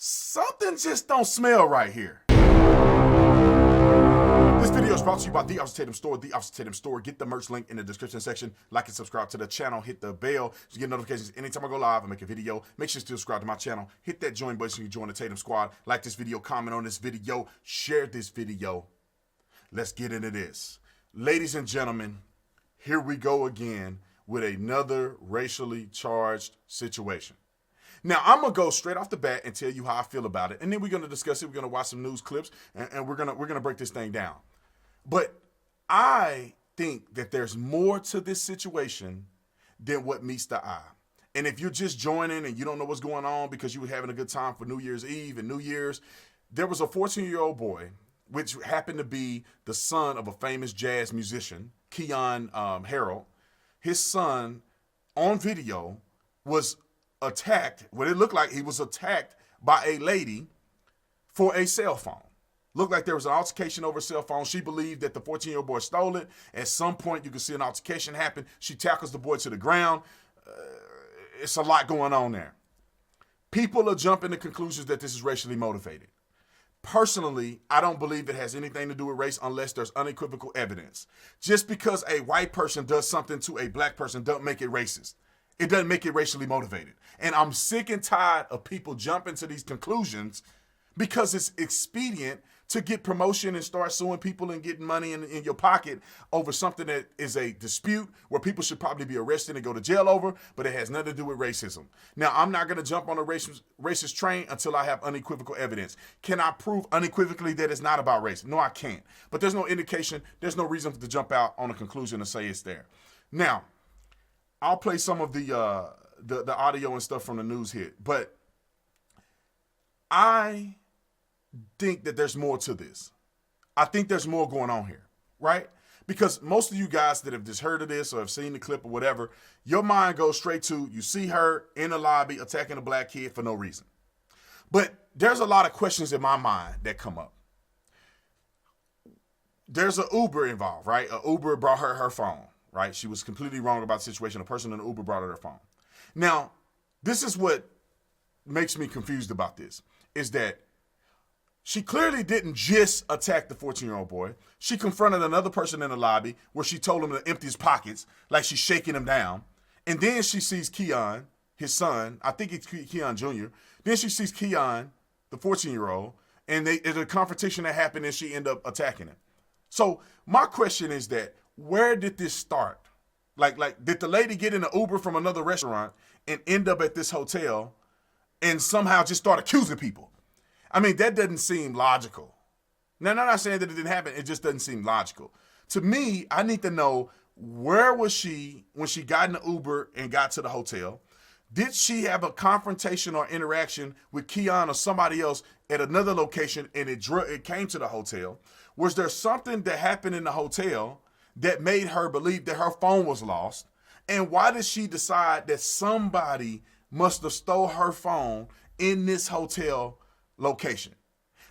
something just don't smell right here. This video is brought to you by The Officer Tatum Store. The Officer Tatum Store. Get the merch link in the description section. Like and subscribe to the channel. Hit the bell so you get notifications anytime I go live and make a video. Make sure you still subscribe to my channel. Hit that join button so you can join the Tatum Squad. Like this video, comment on this video, share this video. Let's get into this. Ladies and gentlemen, here we go again with another racially charged situation. Now, I'm going to go straight off the bat and tell you how I feel about it. And then we're going to discuss it. We're going to watch some news clips and we're going to break this thing down. But I think that there's more to this situation than what meets the eye. And if you're just joining and you don't know what's going on because you were having a good time for New Year's Eve and New Year's, there was a 14-year-old boy, which happened to be the son of a famous jazz musician, Keon Harold. His son, on video, was attacked. What it looked like, he was attacked by a lady for a cell phone. Looked like there was an altercation over a cell phone. She believed that the 14-year-old boy stole it. At some point, you can see an altercation happen. She tackles the boy to the ground. It's a lot going on there. People are jumping to conclusions that this is racially motivated. Personally, I don't believe it has anything to do with race unless there's unequivocal evidence. Just because a white person does something to a black person doesn't make it racist. It doesn't make it racially motivated. And I'm sick and tired of people jumping to these conclusions because it's expedient to get promotion and start suing people and getting money in your pocket over something that is a dispute where people should probably be arrested and go to jail over, but it has nothing to do with racism. Now, I'm not going to jump on a racist train until I have unequivocal evidence. Can I prove unequivocally that it's not about race? No, I can't. But there's no indication, there's no reason to jump out on a conclusion and say it's there. Now, I'll play some of the audio and stuff from the news hit, but I think that there's more to this. I think there's more going on here, right? Because most of you guys that have just heard of this or have seen the clip or whatever, your mind goes straight to, you see her in the lobby attacking a black kid for no reason. But there's a lot of questions in my mind that come up. There's an Uber involved, right? An Uber brought her phone, right? She was completely wrong about the situation. A person in the Uber brought her phone. Now, this is what makes me confused about this, is that she clearly didn't just attack the 14-year-old boy. She confronted another person in the lobby where she told him to empty his pockets, like she's shaking him down. And then she sees Keon, his son, I think it's Keon Jr. Then she sees Keon, the 14-year-old, and there's a confrontation that happened and she ended up attacking him. So my question is that, where did this start? Like, did the lady get in an Uber from another restaurant and end up at this hotel and somehow just start accusing people? I mean, that doesn't seem logical. Now, I'm not saying that it didn't happen. It just doesn't seem logical. To me, I need to know, where was she when she got in the Uber and got to the hotel? Did she have a confrontation or interaction with Keon or somebody else at another location and it came to the hotel? Was there something that happened in the hotel that made her believe that her phone was lost? And why did she decide that somebody must have stole her phone in this hotel location?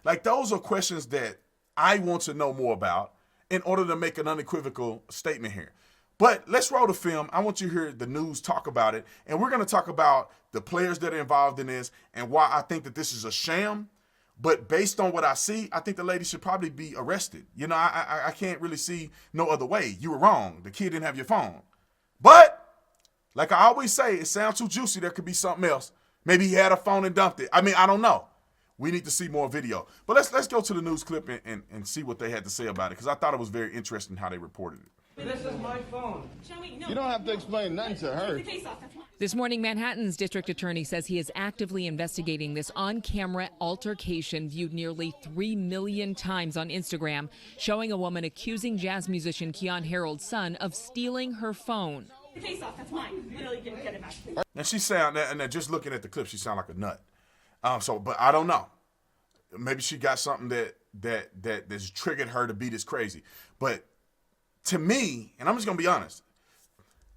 Like, those are questions that I want to know more about in order to make an unequivocal statement here. But let's roll the film. I want you to hear the news talk about it. And we're going to talk about the players that are involved in this and why I think that this is a sham. But based on what I see, I think the lady should probably be arrested. You know, I can't really see no other way. You were wrong. The kid didn't have your phone. But like I always say, it sounds too juicy. There could be something else. Maybe he had a phone and dumped it. I mean, I don't know. We need to see more video. But let's go to the news clip and see what they had to say about it, because I thought it was very interesting how they reported it. This is my phone. Show me. No. You don't have to explain nothing to her. Take the case off. That's mine. This morning, Manhattan's district attorney says he is actively investigating this on-camera altercation viewed nearly 3 million times on Instagram, showing a woman accusing jazz musician Keon Harold's son of stealing her phone. Take the case off. That's mine. Literally didn't get it back. Now she sound, and just looking at the clip, she sound like a nut. But I don't know. Maybe she got something that's triggered her to be this crazy. But to me, and I'm just gonna be honest,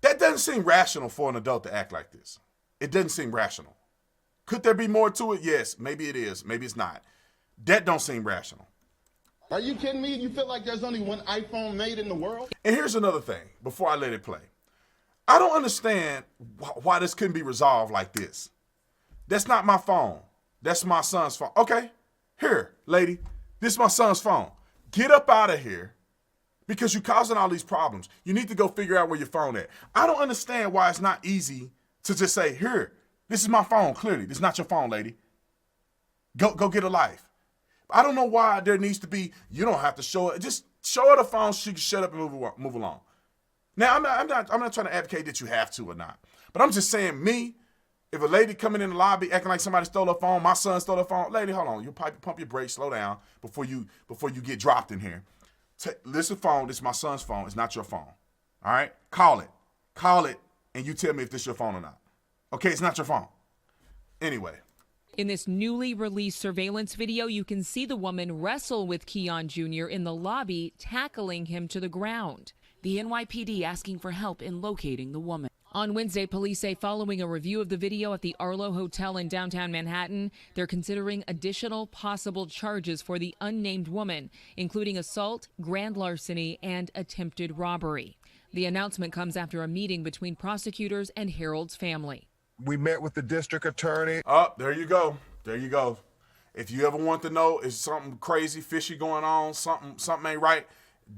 that doesn't seem rational for an adult to act like this. It doesn't seem rational. Could there be more to it? Yes, maybe it is. Maybe it's not. That don't seem rational. Are you kidding me? You feel like there's only one iPhone made in the world? And here's another thing before I let it play. I don't understand why this couldn't be resolved like this. That's not my phone. That's my son's phone. Okay, here, lady, this is my son's phone. Get up out of here because you're causing all these problems. You need to go figure out where your phone at. I don't understand why it's not easy to just say, here, this is my phone, clearly. This is not your phone, lady. Go get a life. I don't know why there needs to be, you don't have to show it. Just show her the phone so she can shut up and move along. Now, I'm not trying to advocate that you have to or not. But I'm just saying, if a lady coming in the lobby acting like somebody stole her phone, my son stole her phone, lady, hold on. You pump your brakes, slow down before you get dropped in here. Listen, phone, this is my son's phone. It's not your phone. All right? Call it, and you tell me if this is your phone or not. Okay, it's not your phone. Anyway. In this newly released surveillance video, you can see the woman wrestle with Keon Jr. in the lobby, tackling him to the ground. The NYPD asking for help in locating the woman. On Wednesday, police say following a review of the video at the Arlo Hotel in downtown Manhattan, they're considering additional possible charges for the unnamed woman, including assault, grand larceny, and attempted robbery. The announcement comes after a meeting between prosecutors and Harold's family. We met with the district attorney. Oh, there you go. There you go. If you ever want to know, is something crazy, fishy going on, something ain't right,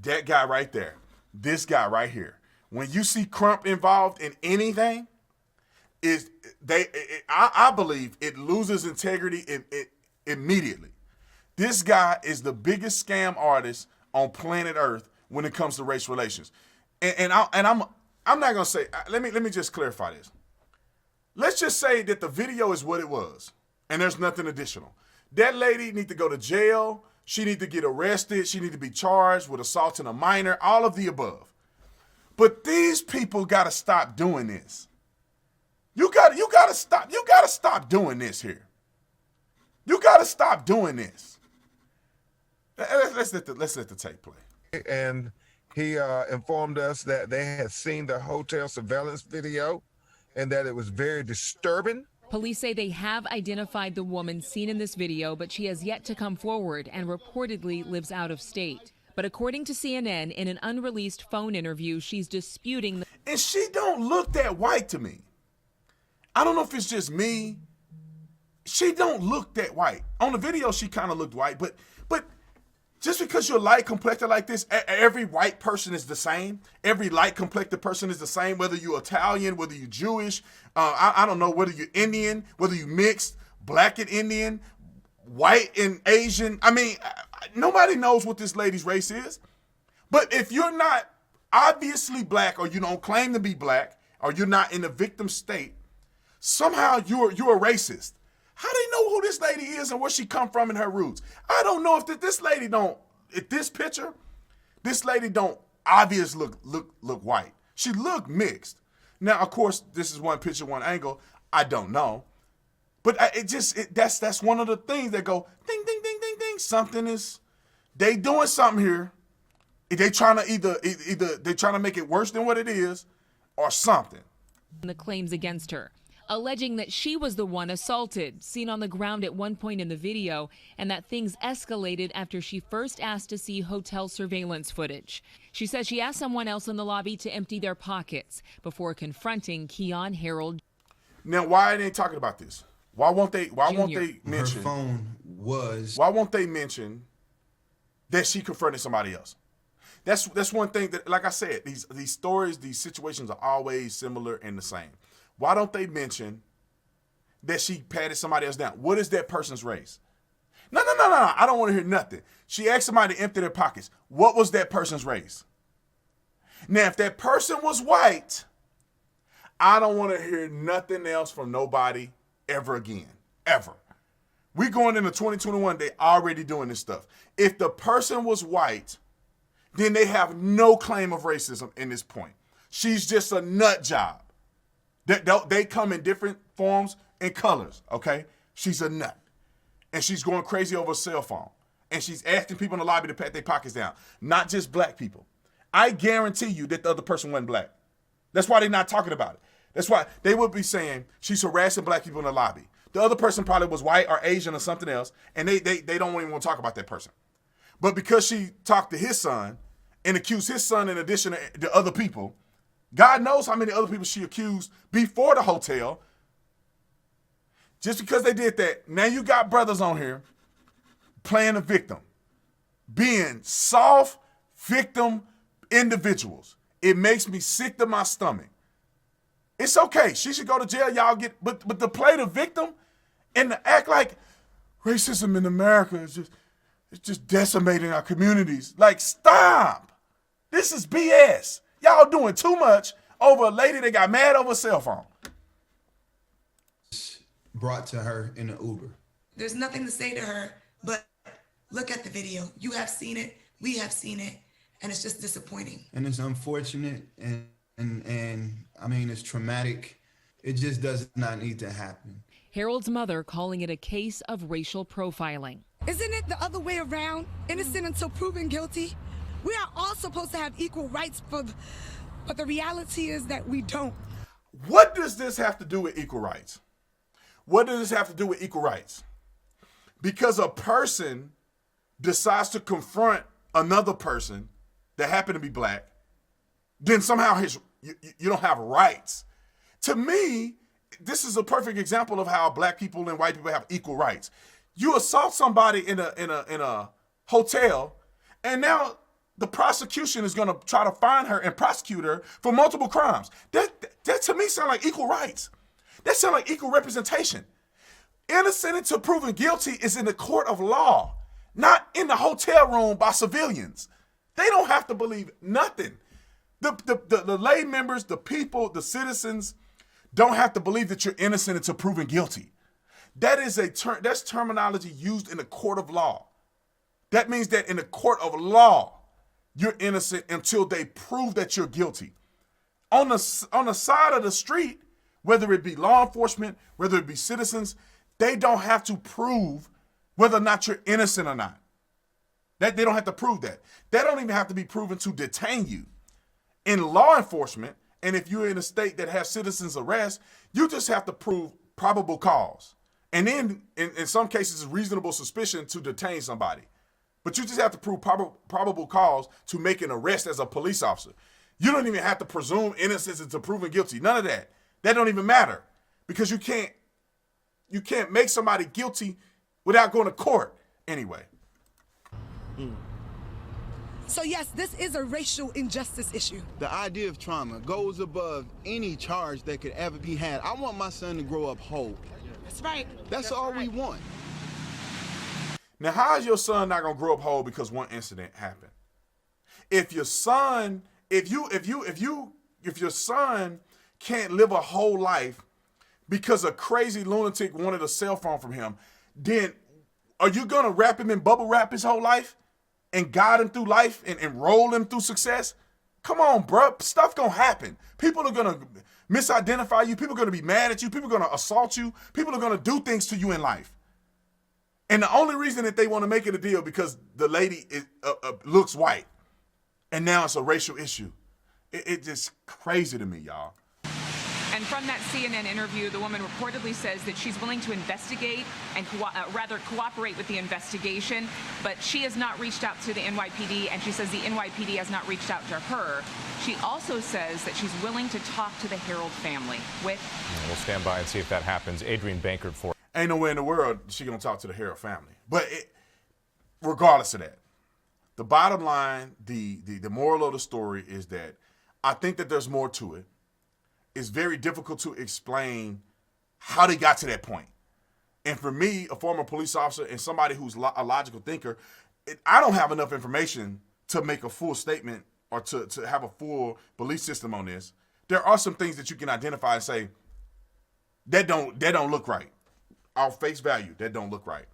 that guy right there, this guy right here. When you see Crump involved in anything, I believe it loses integrity immediately. This guy is the biggest scam artist on planet Earth when it comes to race relations. And I'm not gonna say. Let me just clarify this. Let's just say that the video is what it was, and there's nothing additional. That lady need to go to jail. She need to get arrested. She need to be charged with assaulting a minor. All of the above. But these people gotta stop doing this. You gotta stop doing this here. You gotta stop doing this. Let's let the tape play. And he informed us that they had seen the hotel surveillance video and that it was very disturbing. Police say they have identified the woman seen in this video, but she has yet to come forward and reportedly lives out of state. But according to CNN, in an unreleased phone interview, she's disputing. And she don't look that white to me. I don't know if it's just me. She don't look that white. On the video, she kind of looked white, but just because you're light complected like this, every white person is the same. Every light complected person is the same, whether you're Italian, whether you're Jewish, I don't know, whether you're Indian, whether you mixed, black and Indian, white and Asian. I mean, nobody knows what this lady's race is. But if you're not obviously black, or you don't claim to be black, or you're not in a victim state, somehow you're a racist. How do they know who this lady is and where she come from and her roots? I don't know if this lady don't, if this picture, this lady don't obviously look white. She look mixed. Now, of course, this is one picture, one angle. I don't know. But that's one of the things that go ding, ding, ding, ding, ding. Something is, they doing something here. They trying to either they trying to make it worse than what it is, or something. The claims against her, alleging that she was the one assaulted, seen on the ground at one point in the video, and that things escalated after she first asked to see hotel surveillance footage. She says she asked someone else in the lobby to empty their pockets before confronting Keon Harold. Now, why are they talking about this? Why won't they mention her phone was? Why won't they mention that she confronted somebody else? That's one thing that, like I said, these stories, these situations are always similar and the same. Why don't they mention that she patted somebody else down? What is that person's race? No. I don't want to hear nothing. She asked somebody to empty their pockets. What was that person's race? Now, if that person was white, I don't want to hear nothing else from nobody ever again. Ever. We going into 2021, they already doing this stuff. If the person was white, then they have no claim of racism in this point. She's just a nut job. They come in different forms and colors, okay? She's a nut. And she's going crazy over a cell phone. And she's asking people in the lobby to pat their pockets down. Not just black people. I guarantee you that the other person wasn't black. That's why they're not talking about it. That's why they would be saying she's harassing black people in the lobby. The other person probably was white or Asian or something else, and they don't even want to talk about that person. But because she talked to his son and accused his son in addition to other people, God knows how many other people she accused before the hotel. Just because they did that, now you got brothers on here playing a victim, being soft victim individuals. It makes me sick to my stomach. It's okay. She should go to jail. Y'all but to play the victim and to act like racism in America is just decimating our communities. Like, stop. This is BS. Y'all doing too much over a lady that got mad over a cell phone. Brought to her in an Uber. There's nothing to say to her, but look at the video. You have seen it. We have seen it. And it's just disappointing. And it's unfortunate. And I mean, it's traumatic. It just does not need to happen. Harold's mother calling it a case of racial profiling. Isn't it the other way around? Innocent until proven guilty? We are all supposed to have equal rights, but the reality is that we don't. What does this have to do with equal rights? What does this have to do with equal rights? Because a person decides to confront another person that happened to be black, then somehow you don't have rights. To me, this is a perfect example of how black people and white people have equal rights. You assault somebody in a hotel, and now the prosecution is going to try to find her and prosecute her for multiple crimes. That to me sound like equal rights. That sound like equal representation. Innocent until proven guilty is in the court of law, not in the hotel room by civilians. They don't have to believe nothing. The lay members, the people, the citizens don't have to believe that you're innocent until proven guilty. That is that's terminology used in the court of law. That means that in the court of law, you're innocent until they prove that you're guilty. On the side of the street, whether it be law enforcement, whether it be citizens, they don't have to prove whether or not you're innocent or not. They don't have to prove that. That don't even have to be proven to detain you. In law enforcement, and if you're in a state that has citizens arrest, you just have to prove probable cause. And then in some cases, reasonable suspicion to detain somebody. But you just have to prove probable cause to make an arrest as a police officer. You don't even have to presume innocence until proven guilty. None of that. That don't even matter, because you can't make somebody guilty without going to court anyway. So yes, this is a racial injustice issue. The idea of trauma goes above any charge that could ever be had. I want my son to grow up whole. That's right. That's all we want. Now, how is your son not gonna grow up whole because one incident happened? If your son, if your son can't live a whole life because a crazy lunatic wanted a cell phone from him, then are you gonna wrap him in bubble wrap his whole life and guide him through life and roll him through success? Come on, bruh. Stuff gonna happen. People are gonna misidentify you. People are gonna be mad at you. People are gonna assault you. People are gonna do things to you in life. And the only reason that they want to make it a deal because the lady looks white, and now it's a racial issue. It's just crazy to me, y'all. And from that CNN interview, the woman reportedly says that she's willing to investigate and cooperate with the investigation, but she has not reached out to the NYPD, and she says the NYPD has not reached out to her. She also says that she's willing to talk to the Harold family. We'll stand by and see if that happens. Adrienne Bankert for. Ain't nowhere in the world she gonna talk to the Harold family. But regardless of that, the bottom line, the moral of the story is that I think that there's more to it. It's very difficult to explain how they got to that point. And for me, a former police officer and somebody who's a logical thinker, I don't have enough information to make a full statement or to have a full belief system on this. There are some things that you can identify and say, that don't look right. Off face value, that don't look right.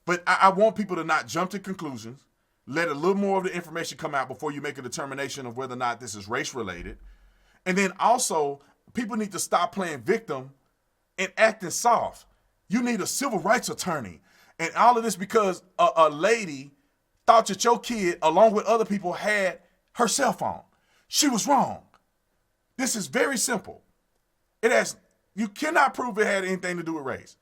But I want people to not jump to conclusions. Let a little more of the information come out before you make a determination of whether or not this is race related. And then also, people need to stop playing victim and acting soft. You need a civil rights attorney. And all of this because a lady thought that your kid, along with other people, had her cell phone. She was wrong. This is very simple. You cannot prove it had anything to do with race.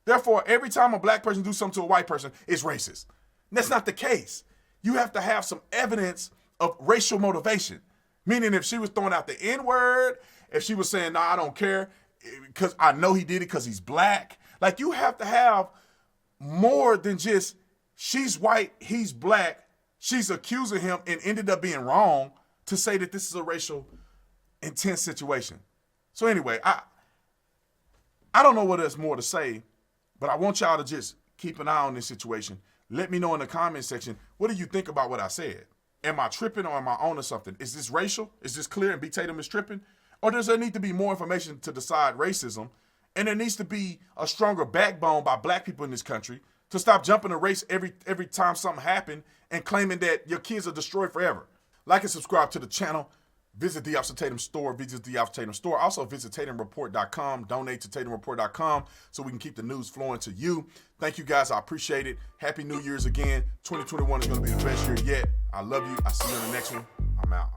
Therefore, every time a black person do something to a white person, it's racist. And that's not the case. You have to have some evidence of racial motivation. Meaning if she was throwing out the N-word, if she was saying, no, I don't care, because I know he did it because he's black, Like, you have to have more than just she's white, he's black, she's accusing him and ended up being wrong to say that this is a racial intense situation. So anyway, I don't know what there's more to say, but I want y'all to just keep an eye on this situation. Let me know in the comment section, what do you think about what I said? Am I tripping or am I on to something? Is this racial? Is this clear and B. Tatum is tripping? Or does there need to be more information to decide racism? And there needs to be a stronger backbone by black people in this country to stop jumping a race every time something happened and claiming that your kids are destroyed forever. Like and subscribe to the channel. Visit the Officer Tatum store. Visit the Officer Tatum store. Also visit TatumReport.com. Donate to TatumReport.com so we can keep the news flowing to you. Thank you guys. I appreciate it. Happy New Year's again. 2021 is going to be the best year yet. I love you. I'll see you in the next one. I'm out.